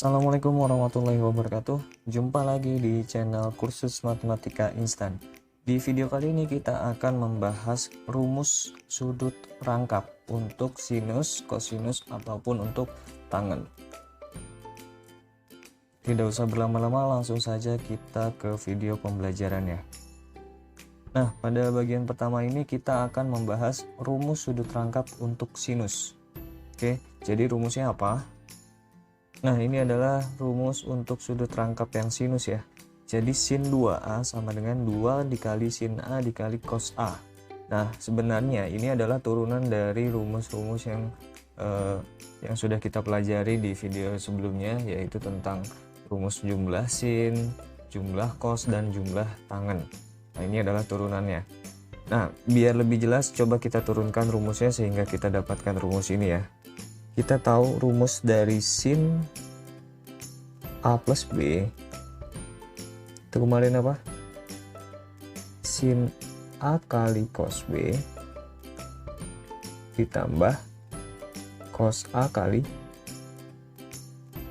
Assalamualaikum warahmatullahi wabarakatuh. Jumpa lagi di channel Kursus Matematika Instan. Di video kali ini kita akan membahas rumus sudut rangkap untuk sinus, kosinus, ataupun untuk tangen. Tidak usah berlama-lama, langsung saja kita ke video pembelajarannya. Nah, pada bagian pertama ini kita akan membahas rumus sudut rangkap untuk sinus. Oke, jadi rumusnya apa? Nah, ini adalah rumus untuk sudut rangkap yang sinus ya. Jadi sin 2A sama dengan 2 dikali sin A dikali cos A. Nah, sebenarnya ini adalah turunan dari rumus-rumus yang sudah kita pelajari di video sebelumnya, yaitu tentang rumus jumlah sin, jumlah cos, dan jumlah tangen. Nah, ini adalah turunannya. Nah, biar lebih jelas, coba kita turunkan rumusnya sehingga kita dapatkan rumus ini ya. Kita tahu rumus dari sin A plus B itu kemarin apa? Sin A kali cos B ditambah cos A kali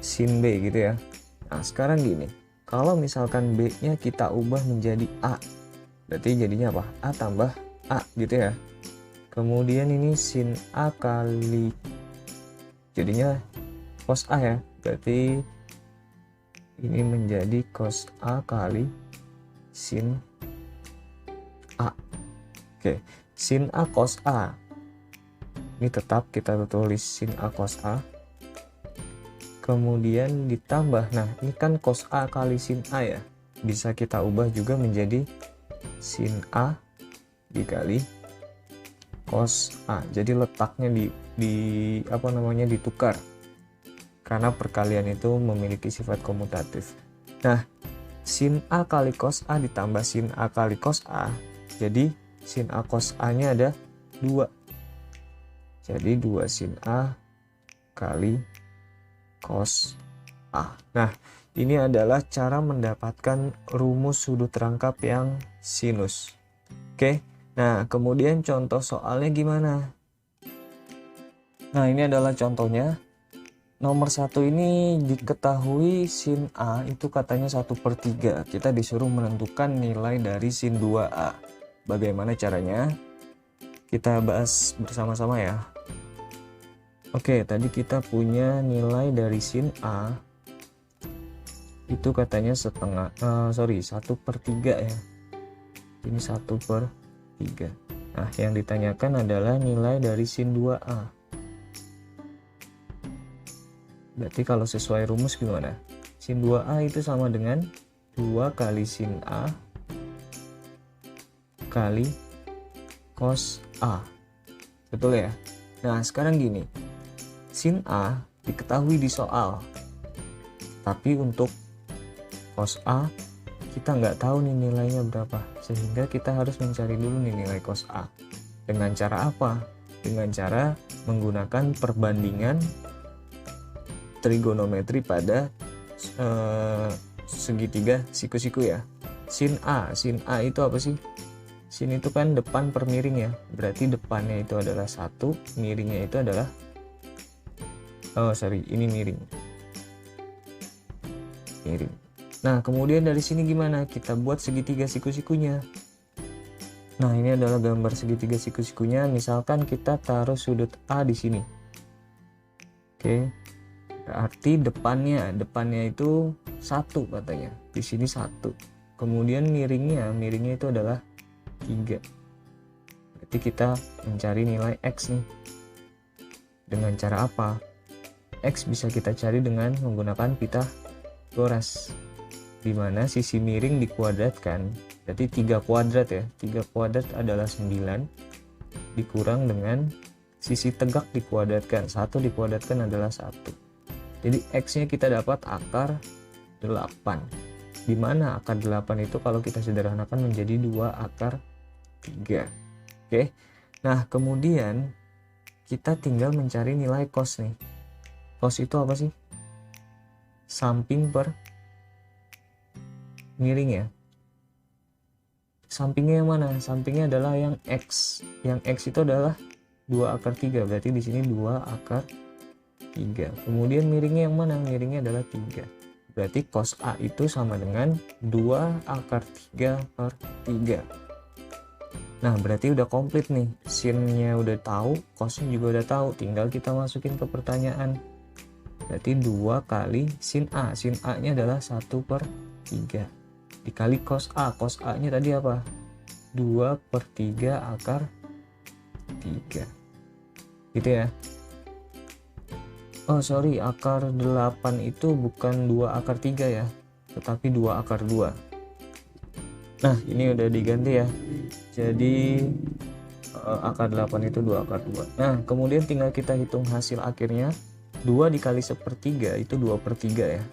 sin B gitu ya. Nah, sekarang gini, kalau misalkan B nya kita ubah menjadi A, berarti jadinya apa? A tambah A gitu ya. Kemudian ini sin A kali, jadinya cos A ya, berarti ini menjadi cos A kali sin A. Oke, sin A cos A ini tetap kita tulis sin A cos A, kemudian ditambah, nah ini kan cos A kali sin A ya, bisa kita ubah juga menjadi sin A dikali cos A. Jadi letaknya ditukar karena perkalian itu memiliki sifat komutatif. Nah, sin A kali cos A ditambah sin A kali cos A, jadi sin A cos A nya ada 2, jadi 2 sin A kali cos A. Nah, ini adalah cara mendapatkan rumus sudut rangkap yang sinus. Oke, nah kemudian contoh soalnya gimana? Nah, ini adalah contohnya. Nomor 1 ini diketahui sin A itu katanya 1/3. Kita disuruh menentukan nilai dari sin 2A. Bagaimana caranya? Kita bahas bersama-sama ya. Oke, tadi kita punya nilai dari sin A itu katanya 1/3 ya. Ini 1/3. Nah, yang ditanyakan adalah nilai dari sin 2A. Berarti kalau sesuai rumus gimana? Sin 2A itu sama dengan 2 kali sin A kali cos A. Betul ya? Nah, sekarang gini. Sin A diketahui di soal. Tapi untuk cos A, kita nggak tahu nih nilainya berapa. Sehingga kita harus mencari dulu nih nilai cos A. Dengan cara apa? Dengan cara menggunakan perbandingan trigonometri pada segitiga siku-siku ya. Sin A itu apa sih? Sin itu kan depan per miring ya, berarti depannya itu adalah 1, miringnya itu adalah ini miring. Nah, kemudian dari sini gimana? Kita buat segitiga siku-sikunya. Nah, ini adalah gambar segitiga siku-sikunya. Misalkan kita taruh sudut A di sini. Oke. Berarti depannya itu 1 katanya. Di sini 1. Kemudian miringnya itu adalah 3. Berarti kita mencari nilai X nih. Dengan cara apa? X bisa kita cari dengan menggunakan Pythagoras. Di mana sisi miring dikuadratkan. Berarti 3 kuadrat ya. 3 kuadrat adalah 9 dikurang dengan sisi tegak dikuadratkan. 1 dikuadratkan adalah 1. Jadi X-nya kita dapat akar 8. Dimana akar 8 itu kalau kita sederhanakan menjadi 2 akar 3. Oke. Nah, kemudian kita tinggal mencari nilai cos nih. Cos itu apa sih? Samping per miring ya. Sampingnya yang mana? Sampingnya adalah yang X. Yang X itu adalah 2 akar 3. Berarti di sini 2 akar 3. Kemudian miringnya yang mana? Miringnya adalah 3. Berarti cos A itu sama dengan 2 akar 3 per 3. Nah, berarti udah komplit nih. Sinnya udah tahu, cosnya juga udah tahu. Tinggal kita masukin ke pertanyaan. Berarti 2 kali sin A. Sin A-nya adalah 1 per 3. Dikali cos A. Cos A-nya tadi apa? 2 per 3 akar 3. Gitu ya. Oh sorry, akar 8 itu bukan 2 akar 3 ya, tetapi 2 akar 2. Nah ini udah diganti ya. Jadi akar 8 itu 2 akar 2. Nah kemudian tinggal kita hitung hasil akhirnya. 2 dikali 1/3 itu 2 per 3 ya.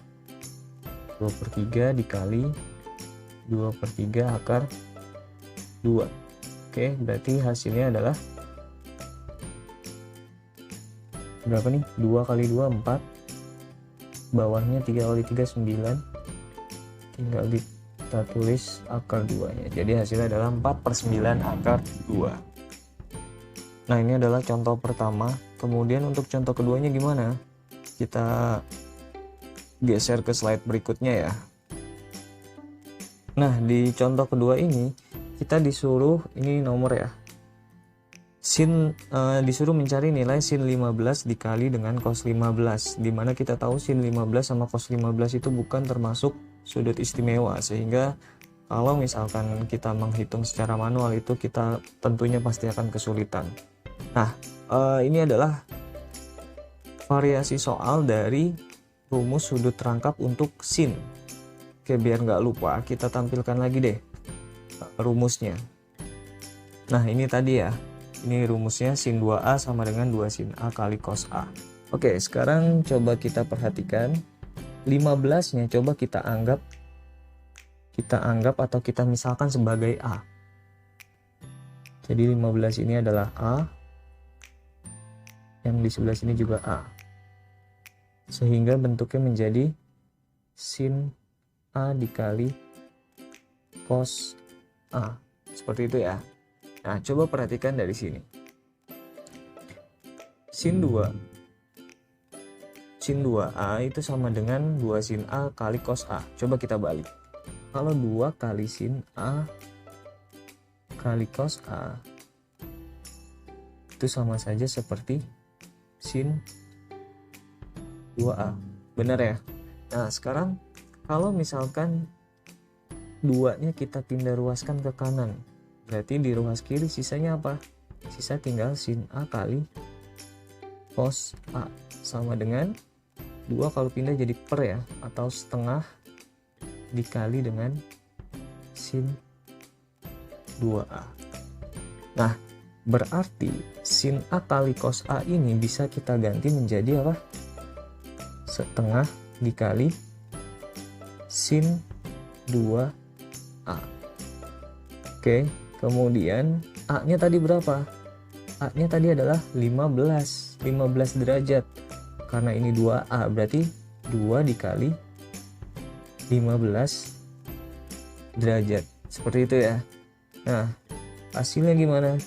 2 per 3 dikali 2 per 3 akar 2. Oke, berarti hasilnya adalah berapa nih? 2 kali 2 4, bawahnya 3 kali 3 9, tinggal kita tulis akar 2 nya. Jadi hasilnya adalah 4/9 akar 2. Nah ini adalah contoh pertama. Kemudian untuk contoh keduanya gimana? Kita geser ke slide berikutnya ya. Nah di contoh kedua ini kita disuruh, ini nomor ya, disuruh mencari nilai sin 15 dikali dengan cos 15, dimana kita tahu sin 15 sama cos 15 itu bukan termasuk sudut istimewa, sehingga kalau misalkan kita menghitung secara manual itu kita tentunya pasti akan kesulitan. Nah ini adalah variasi soal dari rumus sudut rangkap untuk sin. Oke, biar nggak lupa kita tampilkan lagi deh rumusnya. Nah ini tadi ya, ini rumusnya sin 2A sama dengan 2 sin A kali cos A. Oke, sekarang coba kita perhatikan 15-nya coba kita anggap atau kita misalkan sebagai A. Jadi 15 ini adalah A, yang di sebelah sini juga A. Sehingga bentuknya menjadi sin A dikali cos A. Seperti itu ya. Nah, coba perhatikan dari sini. Sin 2A itu sama dengan 2 sin A kali cos A. Coba kita balik. Kalau 2 kali sin A kali cos A itu sama saja seperti sin 2A. Benar ya? Nah, sekarang kalau misalkan 2-nya kita pindah ruaskan ke kanan, berarti di ruas kiri sisanya apa? Sisa tinggal sin A kali cos A sama dengan 2 kalau pindah jadi per ya, atau setengah dikali dengan sin 2A. Nah, berarti sin A kali cos A ini bisa kita ganti menjadi apa? Setengah dikali sin 2A. Oke. Kemudian A-nya tadi berapa? A-nya tadi adalah 15 derajat. Karena ini 2A, berarti 2 dikali 15 derajat. Seperti itu ya. Nah, hasilnya gimana?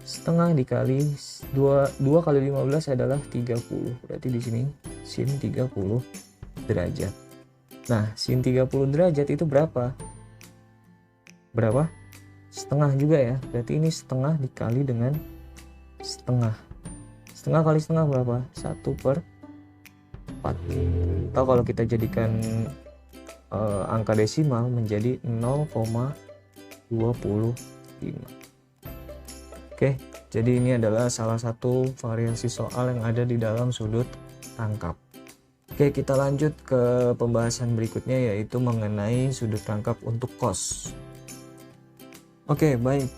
Setengah dikali 2 kali 15 adalah 30. Berarti di sini sin 30 derajat. Nah, sin 30 derajat itu berapa? Berapa? Setengah juga ya, berarti ini setengah dikali dengan setengah. Setengah kali setengah berapa? 1/4. Atau kalau kita jadikan angka desimal menjadi 0,25. Oke, jadi ini adalah salah satu variasi soal yang ada di dalam sudut rangkap. Oke, kita lanjut ke pembahasan berikutnya, yaitu mengenai sudut rangkap untuk cos. Oke, baik.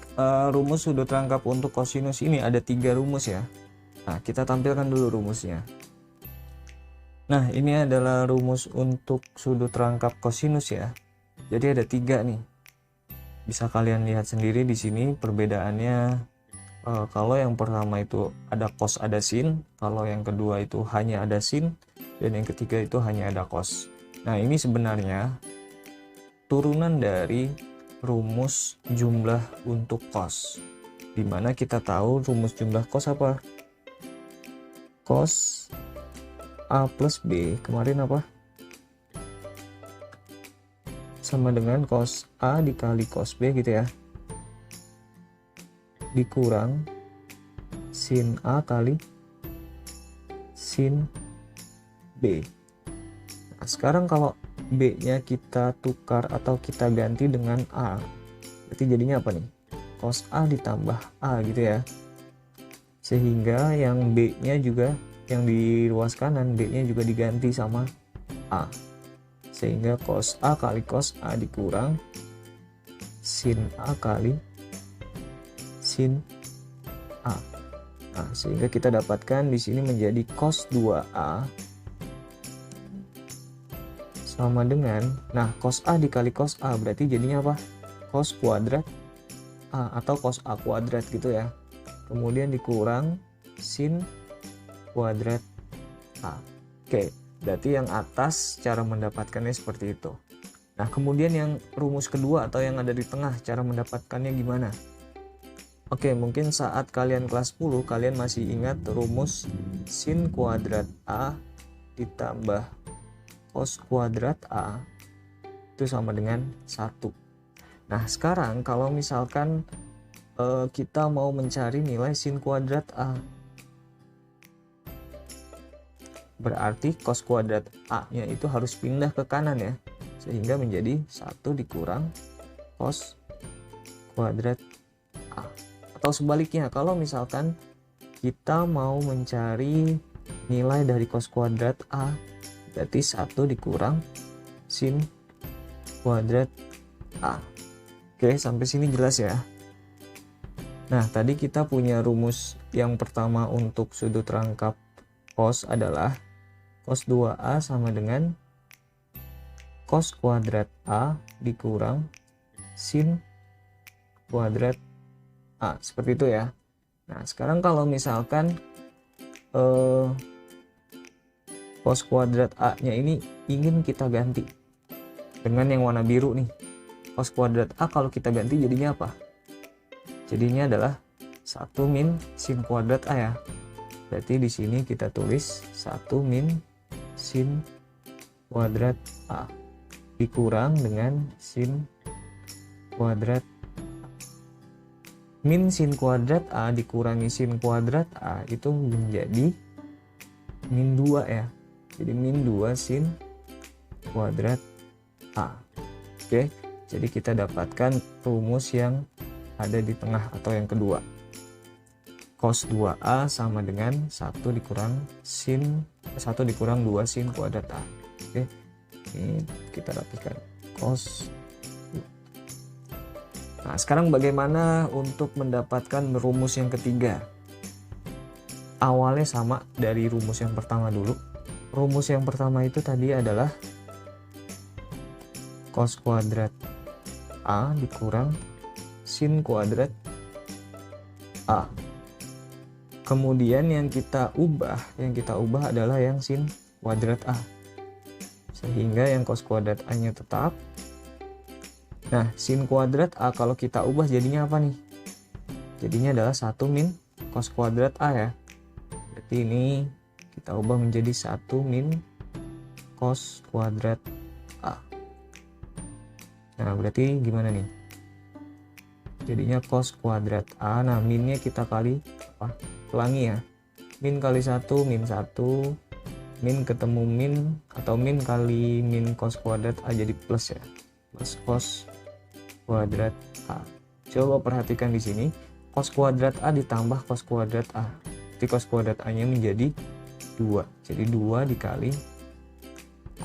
Rumus sudut rangkap untuk kosinus ini ada 3 rumus ya. Nah, kita tampilkan dulu rumusnya. Nah, ini adalah rumus untuk sudut rangkap kosinus ya. Jadi ada 3 nih. Bisa kalian lihat sendiri di sini perbedaannya. Kalau yang pertama itu ada cos ada sin, kalau yang kedua itu hanya ada sin, dan yang ketiga itu hanya ada cos. Nah, ini sebenarnya turunan dari rumus jumlah untuk cos, dimana kita tahu rumus jumlah cos apa? Cos A plus B kemarin apa? Sama dengan cos A dikali cos B gitu ya. Dikurang sin A kali sin B. Nah, sekarang kalau B-nya kita tukar atau kita ganti dengan A, berarti jadinya apa nih? Cos A ditambah A gitu ya. Sehingga yang B-nya juga, yang di ruas kanan, B-nya juga diganti sama A. Sehingga cos A kali cos A dikurang sin A kali sin A. Nah, sehingga kita dapatkan di sini menjadi cos 2A sama dengan, nah cos A dikali cos A berarti jadinya apa? Cos kuadrat A atau cos A kuadrat gitu ya. Kemudian dikurang sin kuadrat A. Oke, berarti yang atas cara mendapatkannya seperti itu. Nah, kemudian yang rumus kedua atau yang ada di tengah, cara mendapatkannya gimana? Oke, mungkin saat kalian kelas 10 kalian masih ingat rumus sin kuadrat A ditambah cos kuadrat A itu sama dengan 1. Nah, sekarang kalau misalkan kita mau mencari nilai sin kuadrat A, berarti cos kuadrat A-nya itu harus pindah ke kanan ya, sehingga menjadi 1 dikurang cos kuadrat A. Atau sebaliknya, kalau misalkan kita mau mencari nilai dari cos kuadrat A, berarti 1 dikurang sin kuadrat A. Oke, sampai sini jelas ya. Nah, tadi kita punya rumus yang pertama untuk sudut rangkap cos adalah cos 2A sama dengan cos kuadrat A dikurang sin kuadrat A, seperti itu ya. Nah, sekarang kalau misalkan cos kuadrat A-nya ini ingin kita ganti dengan yang warna biru nih. Cos kuadrat A kalau kita ganti jadinya apa? Jadinya adalah 1 min sin kuadrat A ya. Berarti di sini kita tulis 1 min sin kuadrat A dikurang dengan sin kuadrat min sin kuadrat A dikurangi sin kuadrat A itu menjadi min 2 ya. Jadi min 2 sin kuadrat A. Oke, jadi kita dapatkan rumus yang ada di tengah atau yang kedua. Cos 2A sama dengan 1 dikurang 2 sin kuadrat A. Oke, ini kita rapikan. Cos. Nah, sekarang bagaimana untuk mendapatkan rumus yang ketiga? Awalnya sama dari rumus yang pertama dulu. Rumus yang pertama itu tadi adalah cos kuadrat A dikurang sin kuadrat A. Kemudian yang kita ubah adalah yang sin kuadrat A. Sehingga yang cos kuadrat A-nya tetap. Nah, sin kuadrat A kalau kita ubah jadinya apa nih? Jadinya adalah 1 min cos kuadrat A ya. Berarti ini kita ubah menjadi 1 min cos kuadrat A. Nah, berarti gimana nih? Jadinya cos kuadrat A. Nah, minnya kita kali apa? Pelangi ya. Min kali 1, min 1. Min ketemu min atau min kali min cos kuadrat A jadi plus ya. Plus cos kuadrat A. Coba perhatikan di sini, cos kuadrat A ditambah cos kuadrat A. Jadi cos kuadrat A-nya menjadi 2. Jadi 2 dikali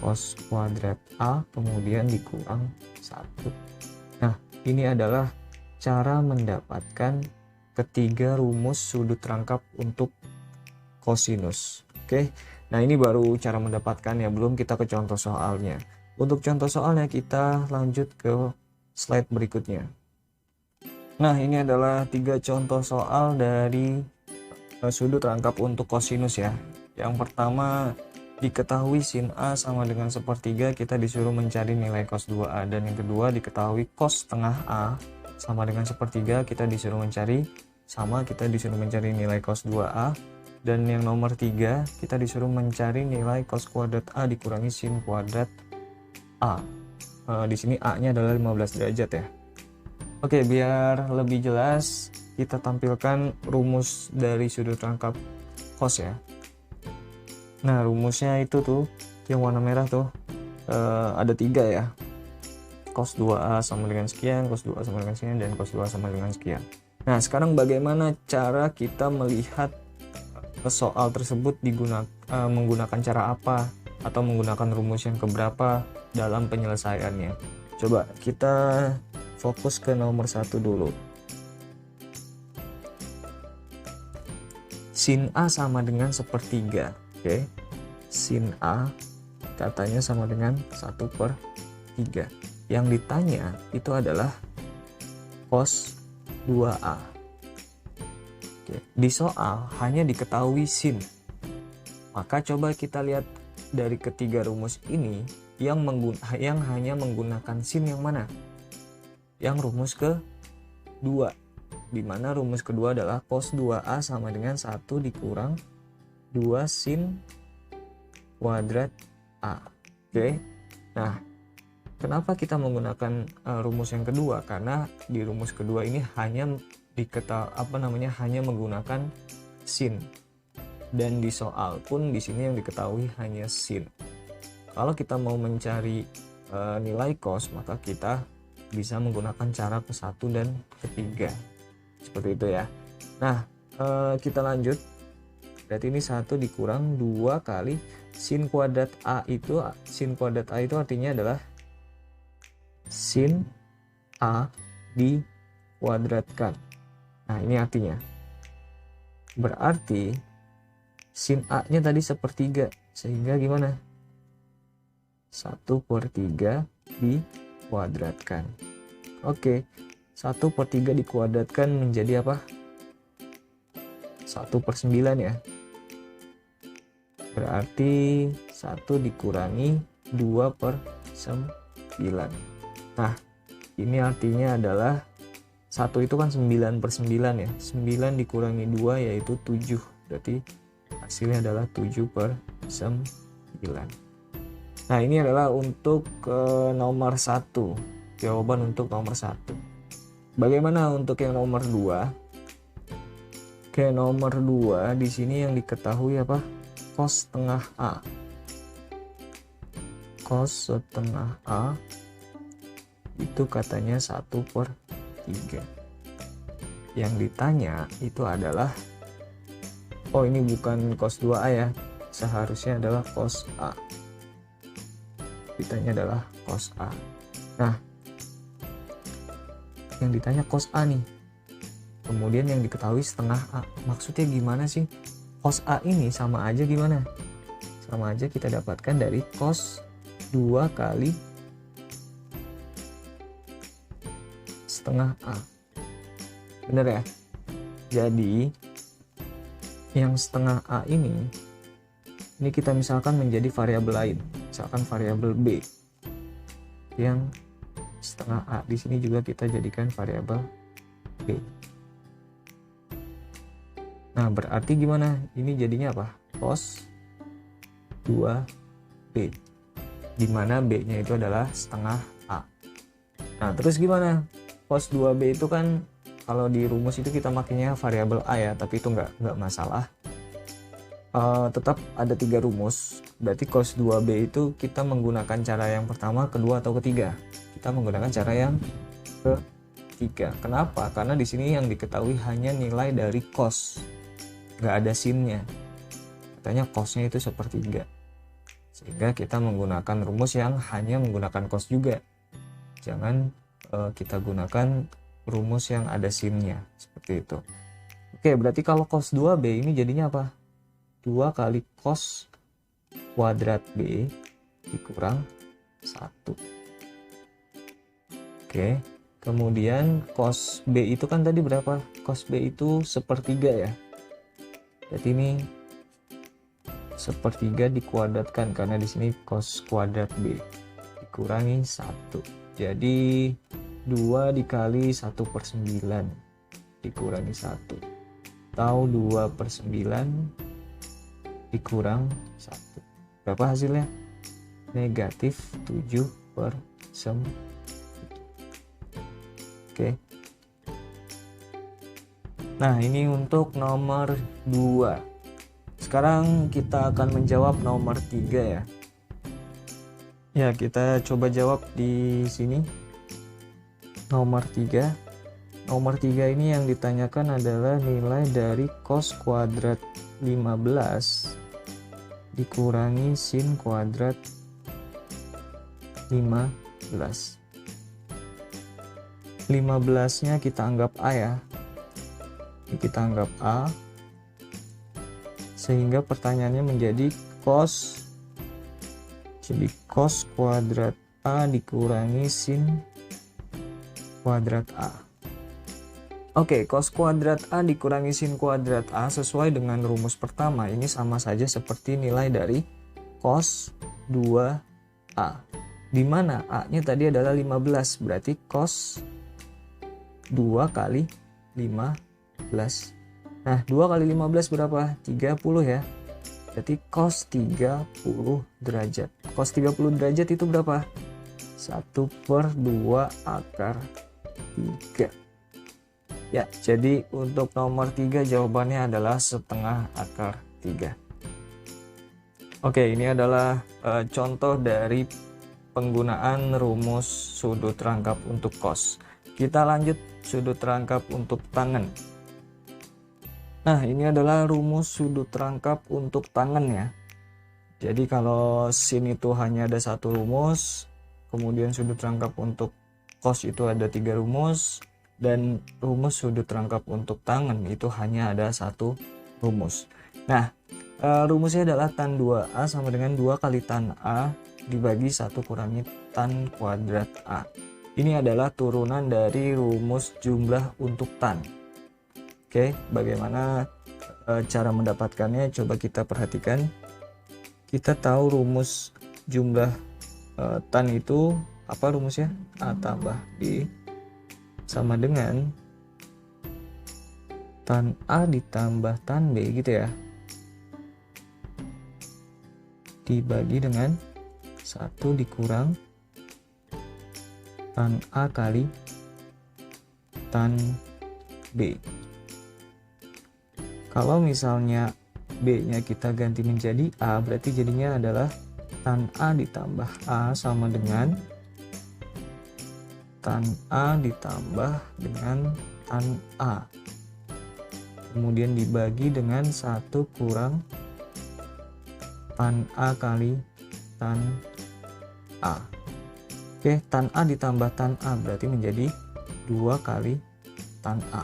cos kuadrat A kemudian dikurang 1. Nah, ini adalah cara mendapatkan ketiga rumus sudut rangkap untuk kosinus. Oke. Nah, ini baru cara mendapatkan ya, belum kita ke contoh soalnya. Untuk contoh soalnya kita lanjut ke slide berikutnya. Nah, ini adalah 3 contoh soal dari sudut rangkap untuk kosinus ya. Yang pertama, diketahui sin A sama dengan 1/3, kita disuruh mencari nilai cos 2A. Dan yang kedua, diketahui cos tengah A sama dengan 1/3, kita disuruh mencari nilai cos 2A. Dan yang nomor 3 kita disuruh mencari nilai cos kuadrat A dikurangi sin kuadrat A. Di sini A-nya adalah 15 derajat ya. Oke, biar lebih jelas kita tampilkan rumus dari sudut rangkap cos ya. Nah, rumusnya itu tuh yang warna merah tuh ada 3 ya. Cos 2A sama dengan sekian, cos 2A sama dengan sekian, dan cos 2A sama dengan sekian. Nah, sekarang bagaimana cara kita melihat soal tersebut menggunakan cara apa atau menggunakan rumus yang keberapa dalam penyelesaiannya. Coba kita fokus ke nomor 1 dulu. Sin A sama dengan 1/3. Oke. Sin A katanya sama dengan 1/3. Yang ditanya itu adalah cos 2A. Oke. Di soal hanya diketahui sin. Maka coba kita lihat dari ketiga rumus ini yang hanya menggunakan sin yang mana? Yang rumus kedua, di mana rumus kedua adalah cos 2A sama dengan 1 dikurang 2 sin kuadrat A. Oke. Nah, kenapa kita menggunakan rumus yang kedua? Karena di rumus kedua ini hanya hanya menggunakan sin. Dan di soal pun di sini yang diketahui hanya sin. Kalau kita mau mencari nilai cos, maka kita bisa menggunakan cara ke-1 dan ke-3. Seperti itu ya. Nah, kita lanjut. Berarti ini 1 dikurang 2 kali sin kuadrat A itu, artinya adalah sin A dikuadratkan. Nah, ini artinya. Berarti sin A-nya tadi 1/3, sehingga gimana? 1/3 dikuadratkan. Oke, 1/3 dikuadratkan menjadi apa? 1/9 ya. Berarti 1 dikurangi 2/9. Nah, ini artinya adalah 1 itu kan 9/9 ya. 9 dikurangi 2 yaitu 7. Berarti hasilnya adalah 7/9. Nah, ini adalah untuk nomor 1. Jawaban untuk nomor 1. Bagaimana untuk yang nomor 2? Oke, nomor 2 di sini yang diketahui apa? Cos setengah A. Cos setengah A itu katanya 1/3. Yang ditanya itu adalah, oh ini bukan cos 2A ya, seharusnya adalah cos A. Ditanya adalah cos A. Nah, yang ditanya cos A nih. Kemudian yang diketahui setengah A. Maksudnya gimana sih? Cos A ini sama aja gimana? Sama aja kita dapatkan dari cos 2 kali setengah A. Bener ya? Jadi yang setengah A ini kita misalkan menjadi variabel lain, misalkan variabel B. Yang setengah A di sini juga kita jadikan variabel B. Nah, berarti gimana? Ini jadinya apa? Cos 2B. Di mana B-nya itu adalah setengah A. Nah, terus gimana? Cos 2B itu kan kalau di rumus itu kita makainya variabel A ya, tapi itu nggak masalah. Tetap ada 3 rumus. Berarti cos 2B itu kita menggunakan cara yang pertama, kedua, atau ketiga. Kita menggunakan cara yang ketiga. Kenapa? Karena di sini yang diketahui hanya nilai dari cos, nggak ada sinnya. Katanya cosnya itu 1/3. Sehingga kita menggunakan rumus yang hanya menggunakan cos juga. Jangan kita gunakan rumus yang ada sinnya, seperti itu. Oke, berarti kalau cos 2B ini jadinya apa? 2 kali cos kuadrat B dikurang 1. Oke, kemudian cos B itu kan tadi berapa? Cos B itu 1/3 ya. Jadi ini 1/3 dikuadratkan, karena di sini cos kuadrat B dikurangi 1. Jadi 2 dikali 1/9 dikurangi 1. Atau 2/9 dikurang 1. Berapa hasilnya? Negatif 7/9. Oke. Nah, ini untuk nomor 2. Sekarang kita akan menjawab nomor 3 ya. Ya, kita coba jawab di sini. Nomor 3. Nomor 3 ini yang ditanyakan adalah nilai dari cos kuadrat 15 dikurangi sin kuadrat 15. 15-nya kita anggap A ya. Ini kita anggap A. Sehingga pertanyaannya menjadi cos. Jadi cos kuadrat A dikurangi sin kuadrat A. Oke, cos kuadrat A dikurangi sin kuadrat A sesuai dengan rumus pertama. Ini sama saja seperti nilai dari cos 2A. Di mana A-nya tadi adalah 15, berarti cos 2 kali 15. Nah, 2 kali 15 berapa? 30 ya. Berarti cos 30 derajat. Cos 30 derajat itu berapa? 1/2 akar 3. Ya, jadi untuk nomor 3 jawabannya adalah setengah akar 3. Oke, ini adalah contoh dari penggunaan rumus sudut rangkap untuk cos. Kita lanjut sudut rangkap untuk tangen. Nah, ini adalah rumus sudut rangkap untuk tangen ya. Jadi kalau sin itu hanya ada satu rumus, kemudian sudut rangkap untuk cos itu ada 3 rumus, dan rumus sudut rangkap untuk tangen itu hanya ada satu rumus. Nah, rumusnya adalah tan 2A sama dengan 2 kali tan A dibagi 1 kurangi tan kuadrat A. Ini adalah turunan dari rumus jumlah untuk tan. Oke, bagaimana cara mendapatkannya? Coba kita perhatikan. Kita tahu rumus jumlah tan itu apa rumusnya? A tambah B sama dengan tan A ditambah tan B gitu ya, dibagi dengan 1 dikurang tan A kali tan B. Kalau misalnya B-nya kita ganti menjadi A, berarti jadinya adalah tan A ditambah A sama dengan tan A ditambah dengan tan A. Kemudian dibagi dengan 1 kurang tan A kali tan A. Oke, tan A ditambah tan A berarti menjadi 2 kali tan A.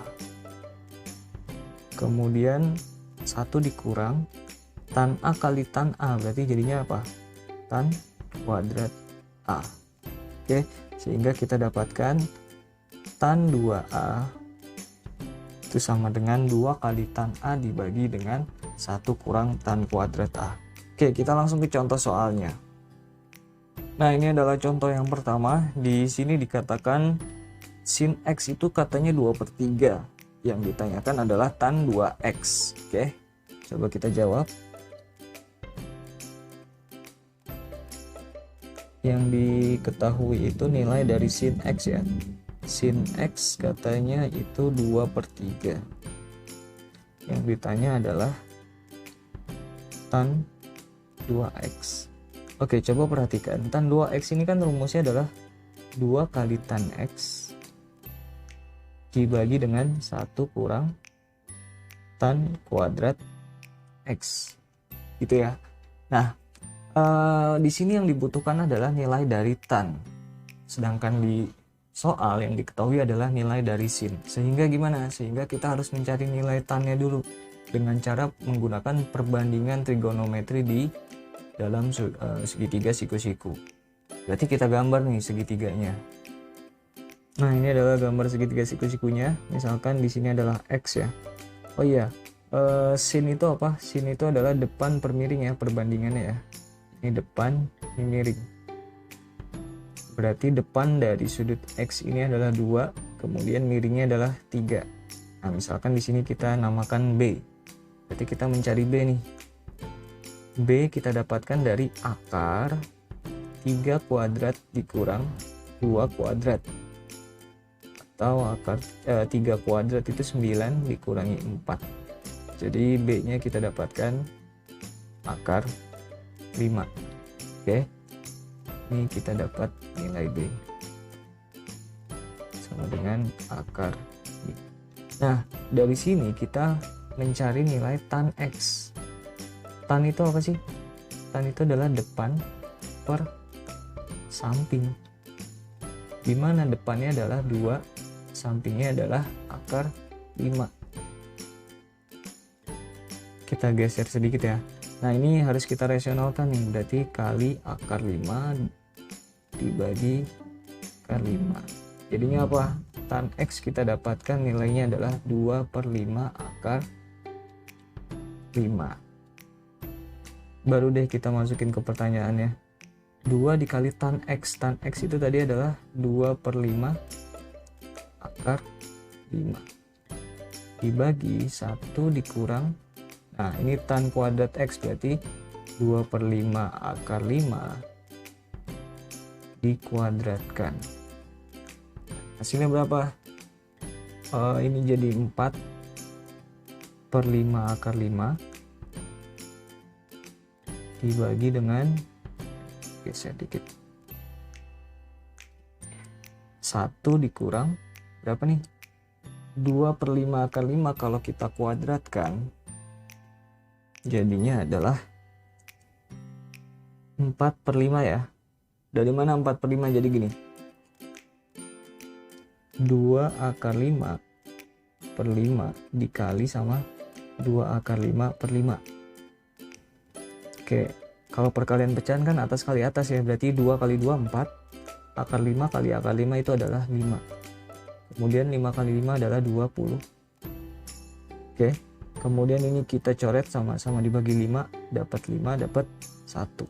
Kemudian 1 dikurang tan A kali tan A berarti jadinya apa? Tan kuadrat A. Oke, sehingga kita dapatkan tan 2A itu sama dengan 2 kali tan A dibagi dengan 1 kurang tan kuadrat A. Oke, kita langsung ke contoh soalnya. Nah, ini adalah contoh yang pertama. Di sini dikatakan sin X itu katanya 2/3. Yang ditanyakan adalah tan 2X. Oke, coba kita jawab. Yang diketahui itu nilai dari sin X ya. Sin X katanya itu 2/3. Yang ditanya adalah tan 2X. Oke, coba perhatikan. Tan 2X ini kan rumusnya adalah 2 kali tan X dibagi dengan 1 kurang tan kuadrat X. Gitu ya. Nah, di sini yang dibutuhkan adalah nilai dari tan. Sedangkan di soal yang diketahui adalah nilai dari sin. Sehingga gimana? Sehingga kita harus mencari nilai tannya dulu dengan cara menggunakan perbandingan trigonometri di dalam segitiga siku-siku. Berarti kita gambar nih segitiganya. Nah, ini adalah gambar segitiga siku-sikunya. Misalkan di sini adalah X ya. Oh iya, sin itu apa? Sin itu adalah depan per miring ya, perbandingannya ya. Ini depan, ini miring. Berarti depan dari sudut X ini adalah 2, kemudian miringnya adalah 3. Nah, misalkan di sini kita namakan B. Berarti kita mencari B nih. B kita dapatkan dari akar 3 kuadrat dikurang 2 kuadrat. Atau akar 3 kuadrat itu 9 dikurangi 4. Jadi B nya kita dapatkan akar 5. Oke, ini kita dapat nilai B sama dengan akar 5. Nah, dari sini kita mencari nilai tan X. Tan itu apa sih? Tan itu adalah depan per samping, dimana depannya adalah 2, sampingnya adalah akar 5. Kita geser sedikit ya. Nah, ini harus kita rasionalkan nih, berarti kali akar 5 dibagi akar 5. Jadinya apa? Tan X kita dapatkan nilainya adalah 2/5 akar 5. Baru deh kita masukin ke pertanyaannya. 2 dikali tan X. Tan X itu tadi adalah 2/5 akar 5. Dibagi 1 dikurang. Nah, ini tan kuadrat X berarti 2/5 akar 5 dikuadratkan. Hasilnya berapa? Ini jadi 4/5 akar 5 dibagi dengan, geser dikit, 1 dikurang berapa nih? 2/5 akar 5 kalau kita kuadratkan jadinya adalah 4/5 ya. Dari mana 4/5 jadi gini? 2 akar 5/5 dikali sama 2 akar 5/5. Oke, kalau perkalian pecahan kan atas kali atas ya, berarti 2 kali 2 4, akar 5 kali akar 5 itu adalah 5. Kemudian 5 kali 5 adalah 20. Oke, kemudian ini kita coret sama-sama dibagi 5, dapat 5, dapat 1.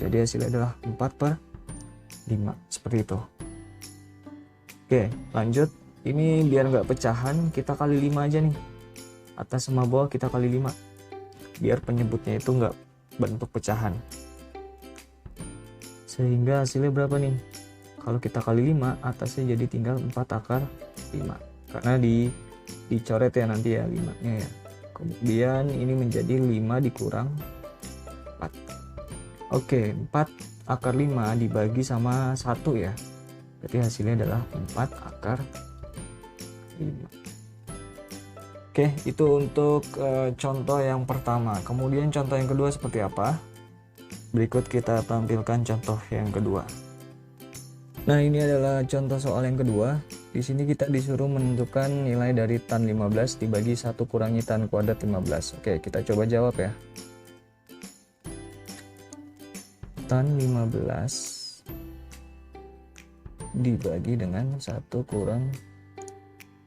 Jadi hasilnya adalah 4/5, seperti itu. Oke, lanjut. Ini biar nggak pecahan, kita kali 5 aja nih. Atas sama bawah kita kali 5. Biar penyebutnya itu nggak bentuk pecahan. Sehingga hasilnya berapa nih? Kalau kita kali 5, atasnya jadi tinggal 4 akar 5. Karena dicoret ya nanti ya 5-nya ya. Kemudian ini menjadi 5 dikurang 4. Oke, 4 akar 5 dibagi sama 1 ya. Berarti hasilnya adalah 4 akar 5. Oke, itu untuk contoh yang pertama. Kemudian contoh yang kedua seperti apa? Berikut kita tampilkan contoh yang kedua. Nah, ini adalah contoh soal yang kedua. Di sini kita disuruh menentukan nilai dari tan 15 dibagi 1 kurangi tan kuadrat 15. Oke, kita coba jawab ya. Tan 15 dibagi dengan 1 kurang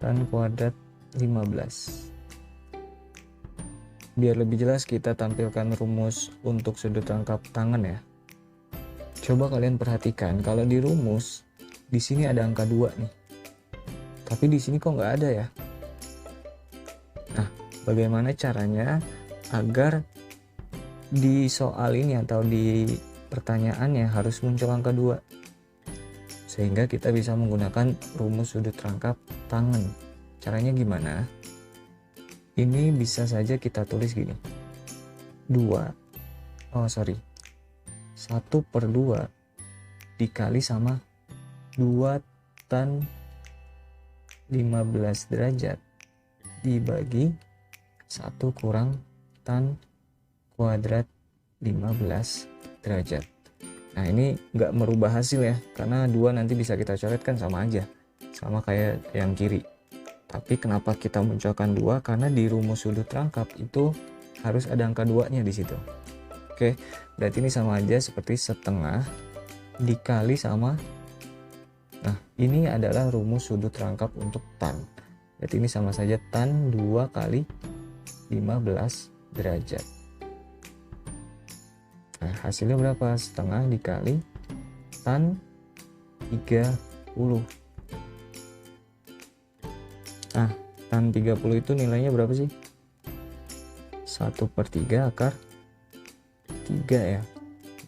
tan kuadrat 15. Biar lebih jelas kita tampilkan rumus untuk sudut rangkap tangan ya. Coba kalian perhatikan, kalau di rumus di sini ada angka 2 nih. Tapi di sini kok nggak ada ya? Nah, bagaimana caranya agar di soal ini atau di pertanyaannya harus muncul angka 2? Sehingga kita bisa menggunakan rumus sudut rangkap tangan. Caranya gimana? Ini bisa saja kita tulis gini. 1/2 dikali sama 2 tan 15 derajat dibagi 1 kurang tan kuadrat 15 derajat. Nah, ini nggak merubah hasil ya, karena 2 nanti bisa kita coret kan sama aja, sama kayak yang kiri. Tapi kenapa kita munculkan 2? Karena di rumus sudut rangkap itu harus ada angka 2-nya di situ. Oke, berarti ini sama aja seperti setengah dikali sama, nah ini adalah rumus sudut rangkap untuk tan. Berarti ini sama saja tan 2 kali 15 derajat. Nah, hasilnya berapa? Setengah dikali tan 30. Nah, tan 30 itu nilainya berapa sih? 1/3 akar 3 ya.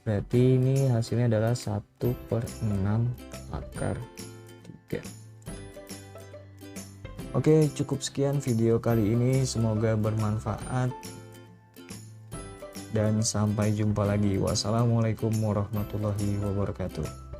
Berarti ini hasilnya adalah 1/6 akar 3. Oke, cukup sekian video kali ini, semoga bermanfaat dan sampai jumpa lagi. Wassalamualaikum warahmatullahi wabarakatuh.